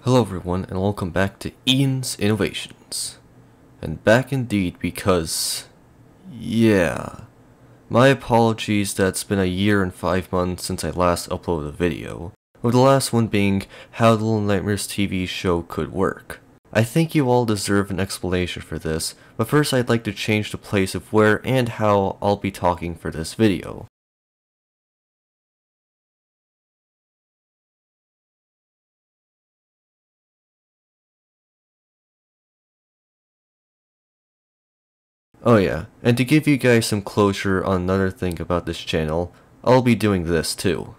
Hello everyone, and welcome back to Ian's Innovations. And back indeed because, yeah, my apologies that it's been a year and 5 months since I last uploaded a video, with the last one being how the Little Nightmares TV show could work. I think you all deserve an explanation for this, but first I'd like to change the place of where and how I'll be talking for this video. Oh yeah, and to give you guys some closure on another thing about this channel, I'll be doing this too.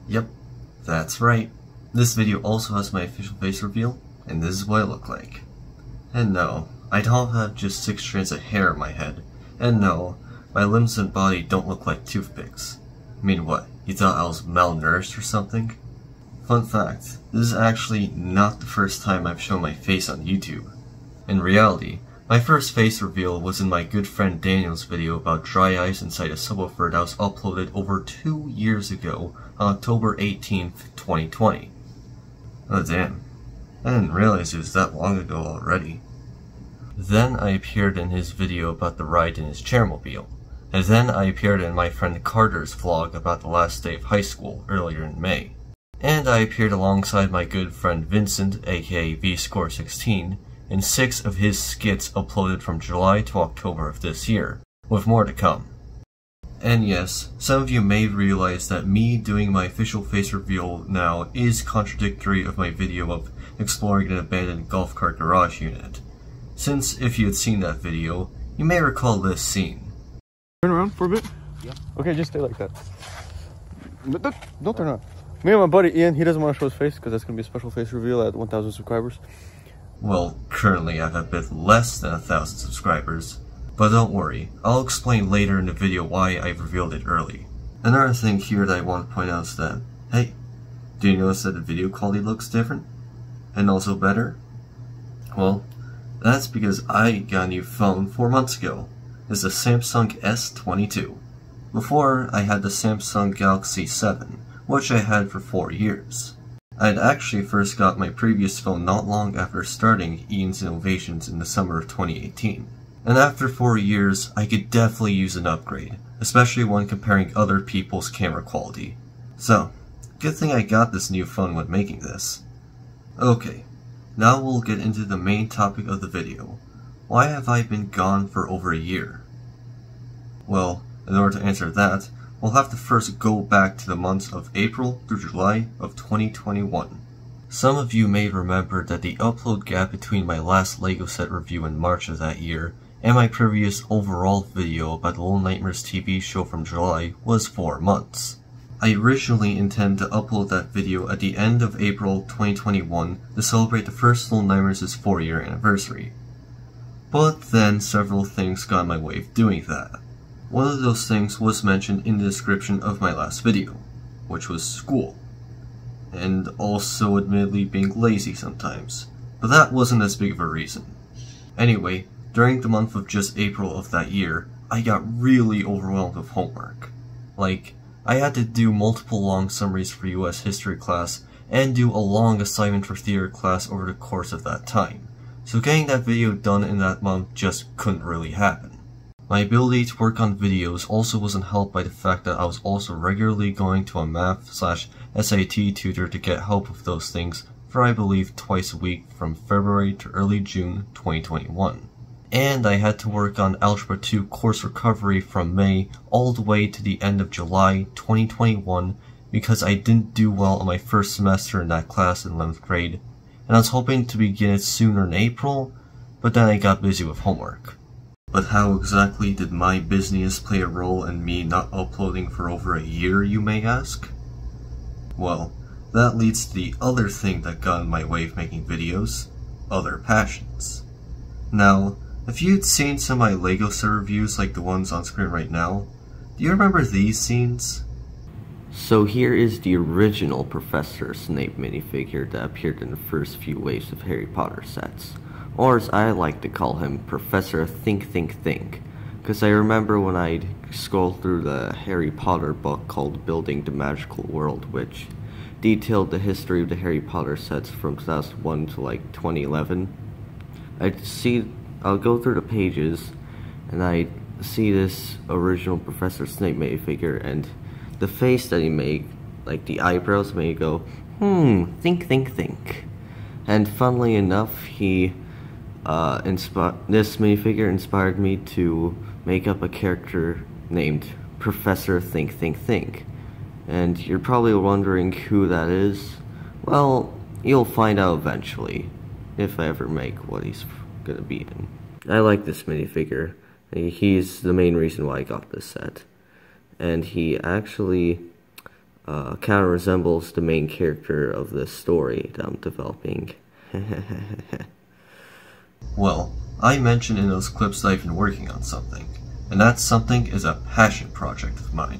Yep, that's right. This video also has my official face reveal, and this is what I look like. And no, I don't have just 6 strands of hair in my head. And no, my limbs and body don't look like toothpicks. I mean what, you thought I was malnourished or something? Fun fact, this is actually not the first time I've shown my face on YouTube. In reality, my first face reveal was in my good friend Daniel's video about dry ice inside a subwoofer that was uploaded over 2 years ago on October 18th, 2020. Oh damn, I didn't realize it was that long ago already. Then I appeared in his video about the ride in his chairmobile, and then I appeared in my friend Carter's vlog about the last day of high school earlier in May. And I appeared alongside my good friend Vincent, aka VScore16, in 6 of his skits uploaded from July to October of this year, with more to come. And yes, some of you may realize that me doing my official face reveal now is contradictory of my video of exploring an abandoned golf cart garage unit. Since if you had seen that video, you may recall this scene. Turn around for a bit? Yeah. Okay, just stay like that. Don't turn around. Me and my buddy Ian, he doesn't want to show his face because that's going to be a special face reveal at 1,000 subscribers. Well, currently I have a bit less than 1,000 subscribers. But don't worry, I'll explain later in the video why I've revealed it early. Another thing here that I want to point out is that, hey, do you notice that the video quality looks different? And also better? Well, that's because I got a new phone 4 months ago. It's the Samsung S22. Before, I had the Samsung Galaxy 7, which I had for 4 years. I had actually first got my previous phone not long after starting Ian's Innovations in the summer of 2018. And after 4 years, I could definitely use an upgrade, especially when comparing other people's camera quality. So, good thing I got this new phone when making this. Okay, now we'll get into the main topic of the video. Why have I been gone for over a year? Well, in order to answer that, we'll have to first go back to the months of April through July of 2021. Some of you may remember that the upload gap between my last LEGO set review in March of that year and my previous overall video about the Little Nightmares TV show from July was 4 months. I originally intended to upload that video at the end of April 2021 to celebrate the first Little Nightmares' 4-year anniversary. But then several things got in my way of doing that. One of those things was mentioned in the description of my last video, which was school. And also admittedly being lazy sometimes, but that wasn't as big of a reason. Anyway, during the month of just April of that year, I got really overwhelmed with homework. Like, I had to do multiple long summaries for US history class, and do a long assignment for theater class over the course of that time, so getting that video done in that month just couldn't really happen. My ability to work on videos also wasn't helped by the fact that I was also regularly going to a math/SAT tutor to get help with those things for I believe twice a week from February to early June 2021. And I had to work on Algebra 2 course recovery from May all the way to the end of July 2021 because I didn't do well on my first semester in that class in 11th grade, and I was hoping to begin it sooner in April, but then I got busy with homework. But how exactly did my busyness play a role in me not uploading for over a year, you may ask? Well, that leads to the other thing that got in my way of making videos: other passions. Now, if you'd seen some of my LEGO set reviews like the ones on screen right now, do you remember these scenes? So here is the original Professor Snape minifigure that appeared in the first few waves of Harry Potter sets. Or as I like to call him, Professor Think Think Think. Because I remember when I'd scroll through the Harry Potter book called Building the Magical World, which detailed the history of the Harry Potter sets from 2001 to like 2011. I'll go through the pages and I'd see this original Professor Snape minifigure, and the face that he made, like the eyebrows, made go, think, think, think. And funnily enough, this minifigure inspired me to make up a character named Professor Think, Think, Think. And you're probably wondering who that is. Well, you'll find out eventually, if I ever make what he's gonna be in. I like this minifigure. He's the main reason why I got this set. And he actually kind of resembles the main character of this story that I'm developing. Well, I mentioned in those clips that I've been working on something, and that something is a passion project of mine.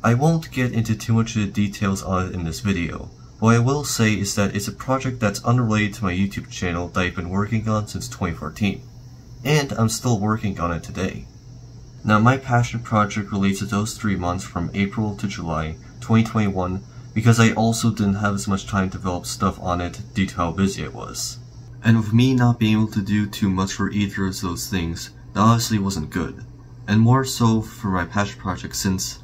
I won't get into too much of the details on it in this video. What I will say is that it's a project that's unrelated to my YouTube channel that I've been working on since 2014, and I'm still working on it today. Now, my passion project relates to those 3 months from April to July 2021 because I also didn't have as much time to develop stuff on it due to how busy I was. And with me not being able to do too much for either of those things, that honestly wasn't good. And more so for my passion project since,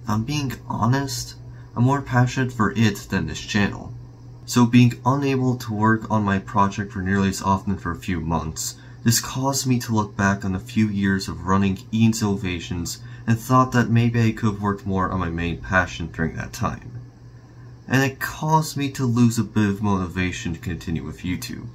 if I'm being honest, I'm more passionate for it than this channel. So being unable to work on my project for nearly as often for a few months, this caused me to look back on a few years of running Ian's Innovations and thought that maybe I could have worked more on my main passion during that time. And it caused me to lose a bit of motivation to continue with YouTube.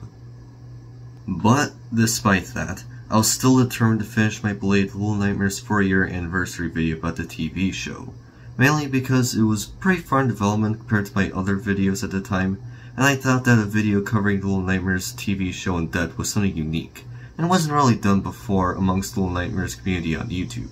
But, despite that, I was still determined to finish my belated Little Nightmares 4-year anniversary video about the TV show, mainly because it was pretty far in development compared to my other videos at the time, and I thought that a video covering the Little Nightmares TV show in depth was something unique, and wasn't really done before amongst the Little Nightmares community on YouTube.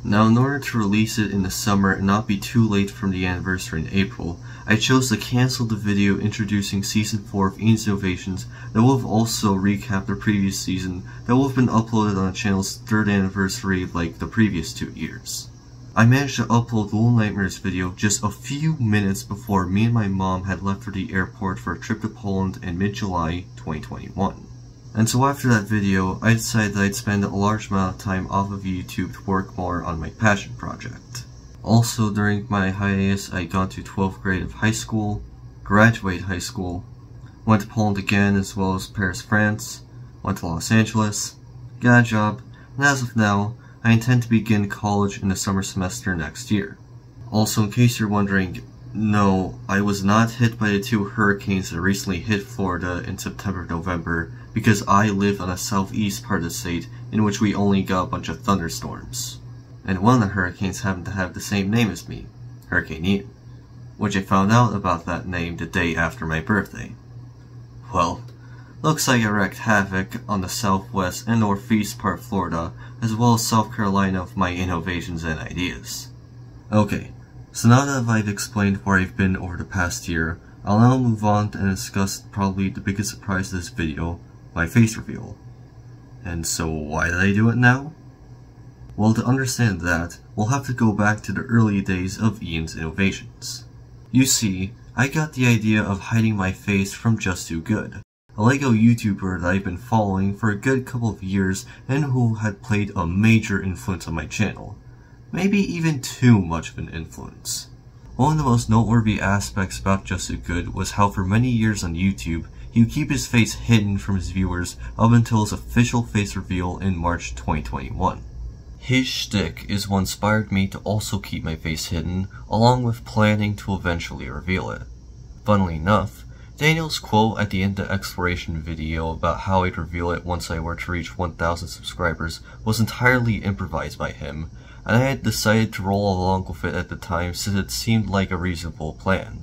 Now, in order to release it in the summer and not be too late from the anniversary in April, I chose to cancel the video introducing Season 4 of Ian's Innovations that will have also recapped the previous season that will have been uploaded on the channel's 3rd anniversary like the previous 2 years. I managed to upload the Little Nightmares video just a few minutes before me and my mom had left for the airport for a trip to Poland in mid-July 2021. And so after that video, I decided that I'd spend a large amount of time off of YouTube to work more on my passion project. Also, during my hiatus, I got to 12th grade of high school, graduated high school, went to Poland again as well as Paris, France, went to Los Angeles, got a job, and as of now, I intend to begin college in the summer semester next year. Also, in case you're wondering, no, I was not hit by the 2 hurricanes that recently hit Florida in September-November because I live on the southeast part of the state in which we only got a bunch of thunderstorms. And one of the hurricanes happened to have the same name as me, Hurricane Ian, which I found out about that name the day after my birthday. Well, looks like I wreaked havoc on the southwest and northeast part of Florida, as well as South Carolina with my innovations and ideas. Okay, so now that I've explained where I've been over the past year, I'll now move on and discuss probably the biggest surprise of this video, my face reveal. And so why did I do it now? Well, to understand that, we'll have to go back to the early days of Ian's Innovations. You see, I got the idea of hiding my face from Just Too Good, a LEGO YouTuber that I've been following for a good couple of years and who had played a major influence on my channel. Maybe even too much of an influence. One of the most noteworthy aspects about Just Too Good was how for many years on YouTube, he would keep his face hidden from his viewers up until his official face reveal in March 2021. His shtick is what inspired me to also keep my face hidden, along with planning to eventually reveal it. Funnily enough, Daniel's quote at the end of the exploration video about how I'd reveal it once I were to reach 1,000 subscribers was entirely improvised by him, and I had decided to roll along with it at the time since it seemed like a reasonable plan.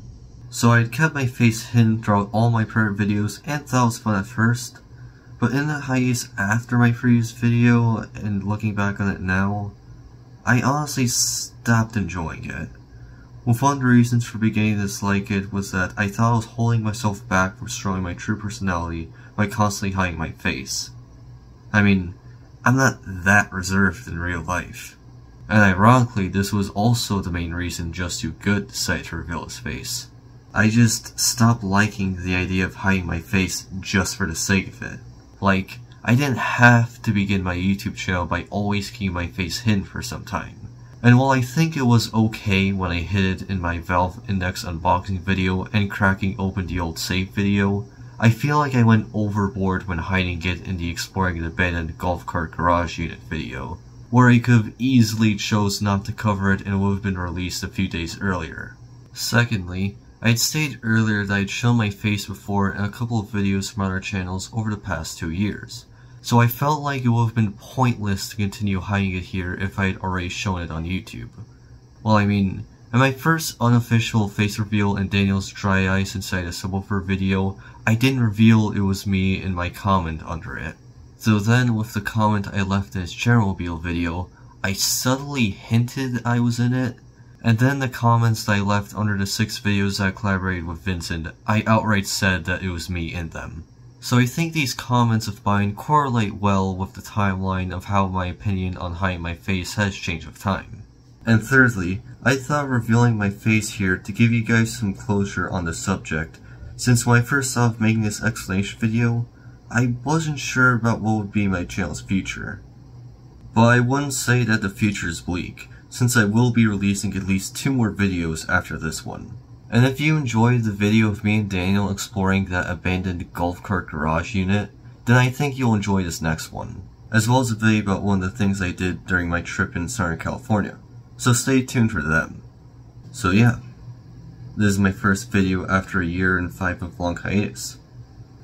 So I had kept my face hidden throughout all my prior videos and thought it was fun at first, but in the hiatus after my previous video and looking back on it now, I honestly stopped enjoying it. One of the reasons for beginning to dislike it was that I thought I was holding myself back from showing my true personality by constantly hiding my face. I mean, I'm not that reserved in real life. And ironically, this was also the main reason Just Too Good decided to reveal his face. I just stopped liking the idea of hiding my face just for the sake of it. Like, I didn't have to begin my YouTube channel by always keeping my face hidden for some time. And while I think it was okay when I hid it in my Valve Index unboxing video and cracking open the old save video, I feel like I went overboard when hiding it in the Exploring an Abandoned Golf Cart Garage Unit video, where I could have easily chose not to cover it and it would have been released a few days earlier. Secondly, I had stated earlier that I had shown my face before in a couple of videos from other channels over the past 2 years, so I felt like it would have been pointless to continue hiding it here if I had already shown it on YouTube. Well, I mean, in my first unofficial face reveal in Daniel's Dry Ice Inside a Subwoofer video, I didn't reveal it was me in my comment under it. So then, with the comment I left in his Chernobyl video, I subtly hinted I was in it, and then the comments that I left under the 6 videos I collaborated with Vincent, I outright said that it was me in them. So I think these comments of mine correlate well with the timeline of how my opinion on hiding my face has changed with time. And thirdly, I thought revealing my face here to give you guys some closure on the subject, since when I first thought of making this explanation video, I wasn't sure about what would be my channel's future. But I wouldn't say that the future is bleak, since I will be releasing at least 2 more videos after this one. And if you enjoyed the video of me and Daniel exploring that abandoned golf cart garage unit, then I think you'll enjoy this next one, as well as a video about one of the things I did during my trip in Southern California, so stay tuned for them. So yeah, this is my first video after a year and 5 month long hiatus.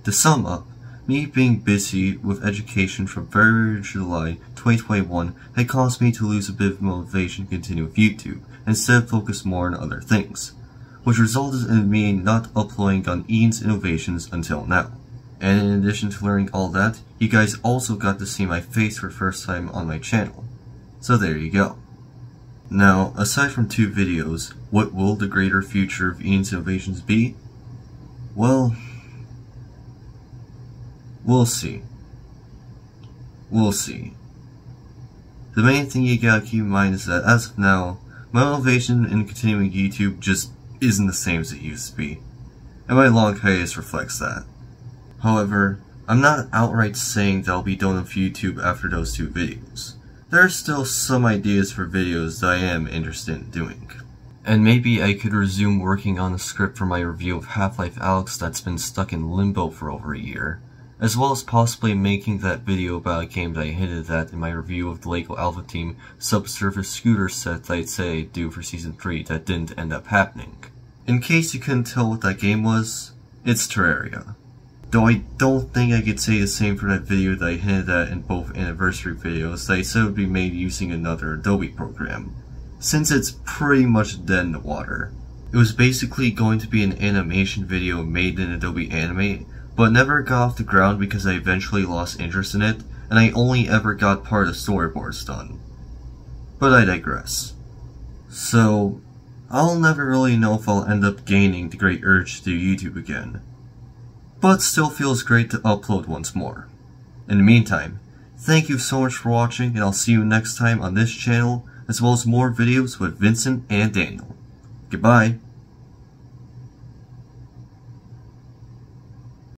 To sum up, me being busy with education from February to July 2021 had caused me to lose a bit of motivation to continue with YouTube, and instead focus more on other things, which resulted in me not uploading on Ian's Innovations until now. And in addition to learning all that, you guys also got to see my face for the first time on my channel. So there you go. Now, aside from 2 videos, what will the greater future of Ian's Innovations be? Well, we'll see. We'll see. The main thing you gotta keep in mind is that as of now, my motivation in continuing YouTube just isn't the same as it used to be, and my long hiatus reflects that. However, I'm not outright saying that I'll be done with YouTube after those 2 videos. There are still some ideas for videos that I am interested in doing. And maybe I could resume working on a script for my review of Half-Life Alyx that's been stuck in limbo for over a year, as well as possibly making that video about a game that I hinted at in my review of the LEGO Alpha Team Subsurface Scooter set that I'd say I'd do for Season 3 that didn't end up happening. In case you couldn't tell what that game was, it's Terraria. Though I don't think I could say the same for that video that I hinted at in both anniversary videos that I said would be made using another Adobe program, since it's pretty much dead in the water. It was basically going to be an animation video made in Adobe Animate, but never got off the ground because I eventually lost interest in it, and I only ever got part of the storyboards done. But I digress. So, I'll never really know if I'll end up gaining the great urge to do YouTube again, but still feels great to upload once more. In the meantime, thank you so much for watching, and I'll see you next time on this channel, as well as more videos with Vincent and Daniel. Goodbye.